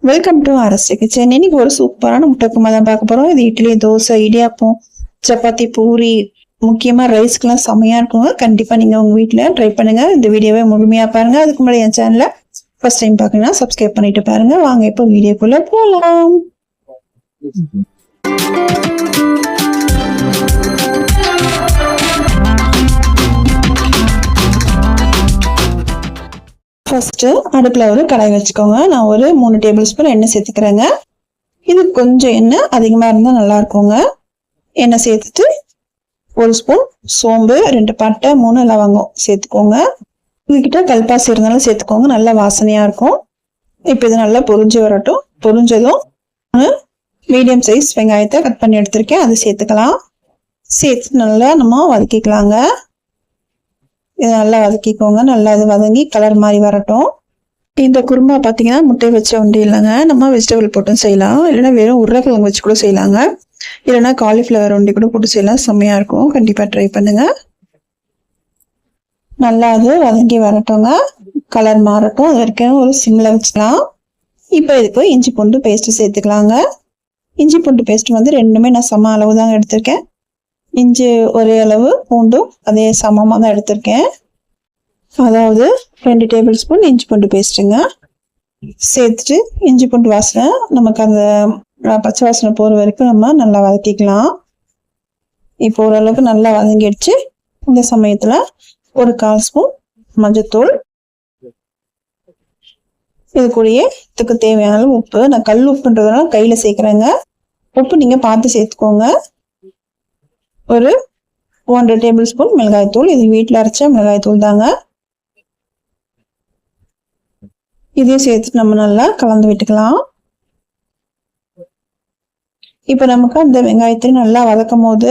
Welcome to அரசு kitchen. இன்னைக்கு ஒரு சூப்பரான முட்டை குருமா தான் பார்க்க போறோம். இது இட்லி, தோசை, இடியாப்பம், சப்பாத்தி, பூரி, முக்கியமா ரைஸ்க்குலாம் செமையா இருக்குங்க. கண்டிப்பா நீங்க உங்க வீட்டுல ட்ரை பண்ணுங்க. இந்த வீடியோவை முழுமையா பாருங்க. அதுக்கு முன்னாடி என் சேனலை ஃபர்ஸ்ட் டைம் பாக்கணும்னா சப்ஸ்கிரைப் பண்ணிட்டு பாருங்க. வாங்க இப்போ வீடியோக்குள்ள போகலாம். ஃபர்ஸ்ட் அடுப்புல ஒரு கடாய் வச்சுக்கோங்க. நான் ஒரு 3 டேபிள் ஸ்பூன் எண்ணெய் சேர்த்துக்கிறேங்க. இது கொஞ்சம் எண்ணெய் அதிகமா இருந்தா நல்லா இருக்குங்க. எண்ணெய் சேர்த்துட்டு 1 ஸ்பூன் சோம்பு, 2 பட்டை, 3 லவங்கம் சேர்த்துக்கோங்க. உங்ககிட்ட கல்பாசி இருந்தாலும் சேர்த்துக்கோங்க, நல்ல வாசனையா இருக்கும். இப்போ இது நல்லா பொரிஞ்சு வரட்டும். பொரிஞ்சதும் மீடியம் சைஸ் வெங்காயத்தை கட் பண்ணி எடுத்திருக்கேன், அது சேர்த்துக்கலாம். சேர்த்து நல்லா நம்ம வதக்கிக்கலாங்க. இதை நல்லா வதக்கிக்கோங்க. நல்லா இது வதங்கி கலர் மாதிரி வரட்டும். இந்த குருமா பார்த்தீங்கன்னா முட்டை வச்ச ஒண்டி இல்லைங்க, நம்ம வெஜிடபிள் போட்டும் செய்யலாம், இல்லைன்னா வெறும் உருளைக்கிழங்கு வச்சு கூட செய்யலாங்க, இல்லைன்னா காலிஃப்ளவர் ஒண்டி கூட போட்டு செய்யலாம். செம்மையா இருக்கும். கண்டிப்பா ட்ரை பண்ணுங்க. நல்லா அது வதங்கி வரட்டுங்க, கலர் மாறட்டும். அது வரைக்கும் ஒரு சிம்ல வச்சுக்கலாம். இப்போ இதுக்கு இஞ்சி பூண்டு பேஸ்ட் சேர்த்துக்கலாங்க. இஞ்சி பூண்டு பேஸ்ட் வந்து ரெண்டுமே நான் சம அளவு தாங்க எடுத்திருக்கேன். இஞ்சி ஒரே அளவு, பூண்டும் அதே சமமாக தான் எடுத்திருக்கேன். அதாவது 2 டேபிள் ஸ்பூன் இஞ்சி பூண்டு பேஸ்ட்டுங்க. சேர்த்துட்டு இஞ்சி பூண்டு வாசனை நமக்கு அந்த பச்சை வாசனை போகிற வரைக்கும் நம்ம நல்லா வதக்கிக்கலாம். இப்போ ஓரளவுக்கு நல்லா வதங்கிடுச்சு. இந்த சமயத்தில் ஒரு 1/4 ஸ்பூன் மஞ்சத்தூள், இது கூடயே இதுக்கு தேவையான உப்பு. நான் கல் உப்புன்றதுனால கையில் சேர்க்குறேங்க. உப்பு நீங்கள் பார்த்து சேர்த்துக்கோங்க. ஒரு 1 டேபிள் ஸ்பூன் மிளகாய் தூள், இது வீட்டில் அரைச்ச மிளகாய் தூள் தாங்க. இதையும் சேர்த்து நம்ம நல்லா கலந்து விட்டுக்கலாம். இப்போ நமக்கு அந்த வெங்காயத்தை நல்லா வதக்கும் போது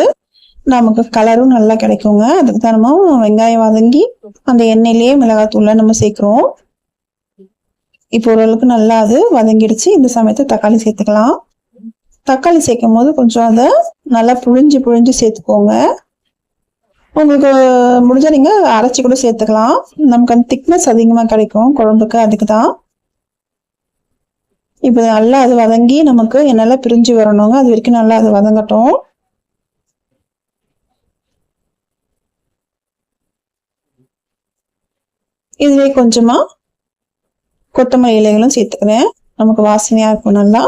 நமக்கு கலரும் நல்லா கிடைக்குங்க. அதுக்கு தான் நம்ம வெங்காயம் வதங்கி அந்த எண்ணெயிலேயே மிளகாய் தூளை நம்ம சேர்க்கிறோம். இப்போ ஓரளவுக்கு நல்லா அது வதங்கிடுச்சு. இந்த சமயத்தை தக்காளி சேர்த்துக்கலாம். தக்காளி சேர்க்கும் போது கொஞ்சம் அதை நல்லா புழிஞ்சு சேர்த்துக்கோங்க. உங்களுக்கு முடிஞ்சா நீங்க அரைச்சி கூட சேர்த்துக்கலாம். நமக்கு அந்த திக்னஸ் அதிகமா கிடைக்கும் குழம்புக்கு, அதுக்கு தான். இப்போ நல்லா அது வதங்கி நமக்கு நல்லா பிரிஞ்சு வரணுங்க. அது வரைக்கும் நல்லா அது வதங்கட்டும். இதுவே கொஞ்சமா கொத்தமல்லி இலைகளும் சேர்த்துக்கிறேன், நமக்கு வாசனையா இருக்கும். நல்லா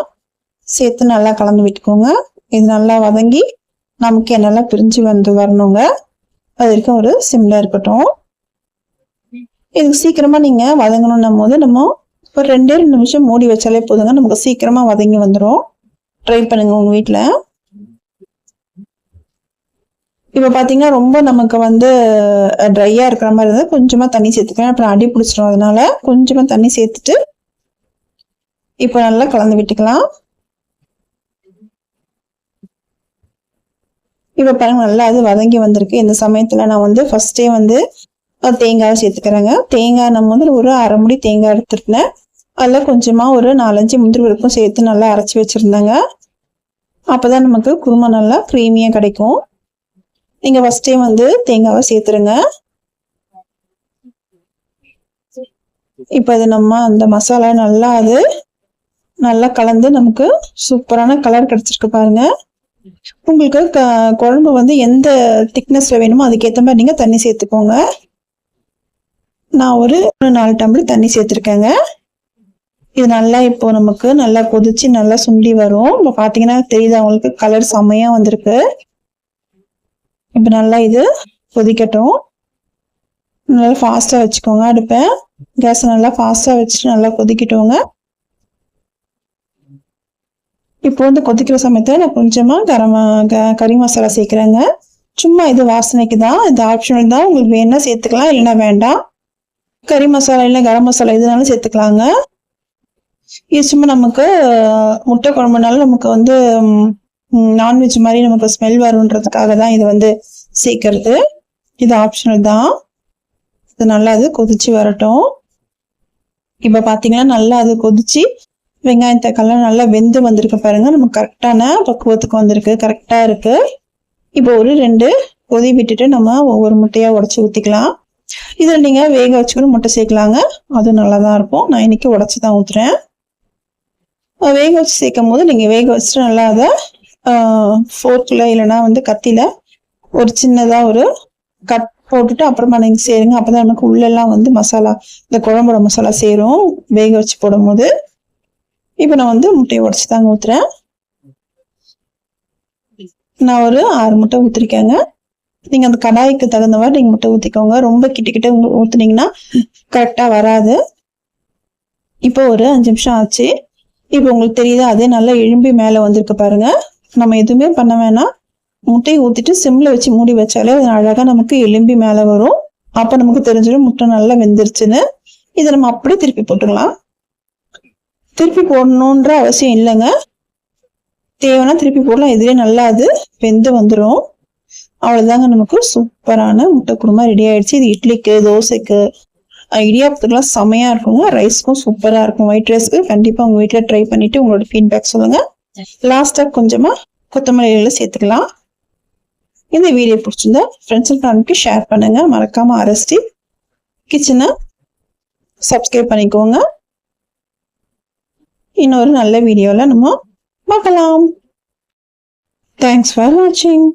சேர்த்து நல்லா கலந்து விட்டுக்கோங்க. இது நல்லா வதங்கி நமக்கு நல்லா பிரிஞ்சு வந்து வரணுங்க. அது வரைக்கும் ஒரு சிம்ல இருக்கட்டும். இதுக்கு சீக்கிரமா நீங்க வதங்கணும் போது நம்ம ஒரு 2 நிமிஷம் மூடி வச்சாலே போதுங்க, நமக்கு சீக்கிரமா வதங்கி வந்துடும். ட்ரை பண்ணுங்க உங்க வீட்டுல. இப்ப பாத்தீங்கன்னா ரொம்ப நமக்கு வந்து ட்ரையா இருக்கிற மாதிரி இருந்தா கொஞ்சமா தண்ணி சேர்த்துக்கிறேன், அப்புறம் அடி பிடிச்சிடும். அதனால கொஞ்சமா தண்ணி சேர்த்துட்டு இப்ப நல்லா கலந்து விட்டுக்கலாம். இப்ப பாருங்க நல்லா அது வதங்கி வந்திருக்கு. இந்த சமயத்துல நான் வந்து ஃபர்ஸ்டே வந்து தேங்காய் சேர்த்துக்கிறேங்க. தேங்காய் நம்ம வந்து ஒரு 1/2 முடி தேங்காய் எடுத்துருக்கேன். அதுல கொஞ்சமா ஒரு 4-5 முந்திரி பருப்பும் சேர்த்து நல்லா அரைச்சி வச்சிருந்தேங்க. அப்பதான் நமக்கு குருமா நல்லா கிரீமியா கிடைக்கும். நீங்க ஃபர்ஸ்டே வந்து தேங்காவை சேர்த்துருங்க. இப்ப அது நம்ம அந்த மசாலா நல்லா அது நல்லா கலந்து நமக்கு சூப்பரான கலர் கிடைச்சிருக்கு பாருங்க. உங்களுக்கு குழம்பு வந்து எந்த திக்னஸ்ல வேணுமோ அதுக்கேற்ற மாதிரி நீங்க தண்ணி சேர்த்துக்கோங்க. நான் ஒரு 4 டம்ளர் தண்ணி சேர்த்துருக்கேங்க. இது நல்லா இப்போ நமக்கு நல்லா கொதிச்சு நல்லா சுண்டி வரும். இப்போ பாத்தீங்கன்னா தெரியுது அவங்களுக்கு கலர் செம்மையா வந்திருக்கு. இப்போ நல்லா இது கொதிக்கட்டும். நல்லா ஃபாஸ்டா வச்சுக்கோங்க அடுப்பை. கேஸ் நல்லா ஃபாஸ்டா வச்சுட்டு நல்லா கொதிக்கட்டோங்க. இப்போ வந்து கொதிக்கிற சமயத்துல நான் கொஞ்சமா கறி மசாலா சேர்க்கிறேங்க. சும்மா இது வாசனைக்கு தான், இது ஆப்ஷனல் தான். உங்களுக்கு வேணா சேர்த்துக்கலாம், இல்லைன்னா வேண்டாம். கறி மசாலா இல்லை கரம் மசாலா எதுனாலும் சேர்த்துக்கலாங்க. இது சும்மா நமக்கு முட்டை குழம்புனால நமக்கு வந்து நான்வெஜ் மாதிரி நமக்கு ஸ்மெல் வரும்ன்றதுக்காக தான் இது வந்து சேர்க்கறது. இது ஆப்ஷனல் தான். இது நல்லா அது கொதிச்சு வரட்டும். இப்ப பாத்தீங்கன்னா நல்லா அது கொதிச்சு வெங்காயம் தக்காளிலாம் நல்லா வெந்து வந்திருக்கு பாருங்க. நமக்கு கரெக்டான பக்குவத்துக்கு வந்திருக்கு, கரெக்டா இருக்கு. இப்போ ஒரு 2 கொதி விட்டுட்டு நம்ம ஒவ்வொரு முட்டையா உடைச்சு ஊத்திக்கலாம். இதுல நீங்க வேக வச்சுக்கணும் முட்டை சேர்க்கலாங்க, அது நல்லாதான் இருக்கும். நான் இன்னைக்கு உடைச்சுதான் ஊத்துறேன். வேக வச்சு சேர்க்கும் போது நீங்கள் வேக வச்சுட்டு நல்லா அதை ஃபோர்க்கில் இல்லைன்னா வந்து கத்தியில் ஒரு சின்னதாக ஒரு கட் போட்டுட்டு அப்புறமா நீங்கள் சேருங்க. அப்போ தான் நமக்கு உள்ளெல்லாம் வந்து மசாலா, இந்த குழம்போட மசாலா சேரும் வேக வச்சு போடும் போது. இப்போ நான் வந்து முட்டையை உடச்சி தாங்க ஊற்றுறேன். நான் ஒரு 6 முட்டை ஊற்றிருக்கேங்க. நீங்கள் அந்த கடாய்க்கு தகுந்த மாதிரி நீங்கள் முட்டை ஊற்றிக்கோங்க. ரொம்ப கிட்ட ஊற்றுனீங்கன்னா கரெக்டாக வராது. இப்போ ஒரு 5 நிமிஷம் ஆச்சு. இப்போ உங்களுக்கு தெரியுதா, அதே நல்லா எழும்பி மேலே வந்திருக்கு பாருங்க. நம்ம எதுவுமே பண்ண வேணாம், முட்டையை ஊற்றிட்டு சிம்மில் வச்சு மூடி வச்சாலே அது அழகாக நமக்கு எலும்பி மேலே வரும். அப்போ நமக்கு தெரிஞ்சிடும் முட்டை நல்லா வெந்துருச்சுன்னு. இதை நம்ம அப்படியே திருப்பி போட்டுக்கலாம். திருப்பி போடணுன்ற அவசியம் இல்லைங்க, தேவைன்னா திருப்பி போடலாம். இதுலேயே நல்லா அது வெந்து வந்துடும். அவ்வளோதாங்க, நமக்கு சூப்பரான முட்டை குருமா ரெடி ஆயிடுச்சு. இது இட்லிக்கு, தோசைக்கு, இடியாப்பத்துக்குலாம் செமையா இருக்குங்க. ரைஸ்க்கும் சூப்பரா இருக்கும். ஒயிட் ரைஸ்க்கு கண்டிப்பா உங்க வீட்டுல ட்ரை பண்ணிட்டு உங்களோட ஃபீட்பேக் சொல்லுங்க. லாஸ்டா கொஞ்சமா கொத்தமல்லி சேர்த்துக்கலாம். இந்த வீடியோ பிடிச்சிருந்தா ஃப்ரெண்ட்ஸ் அண்ட் ஃபேமிலிக்கு ஷேர் பண்ணுங்க. மறக்காம அரஸ்டி கிச்சனை சப்ஸ்கிரைப் பண்ணிக்கோங்க. இன்னொரு நல்ல வீடியோல நம்ம பார்க்கலாம். தேங்க்ஸ் ஃபார் வாட்சிங்.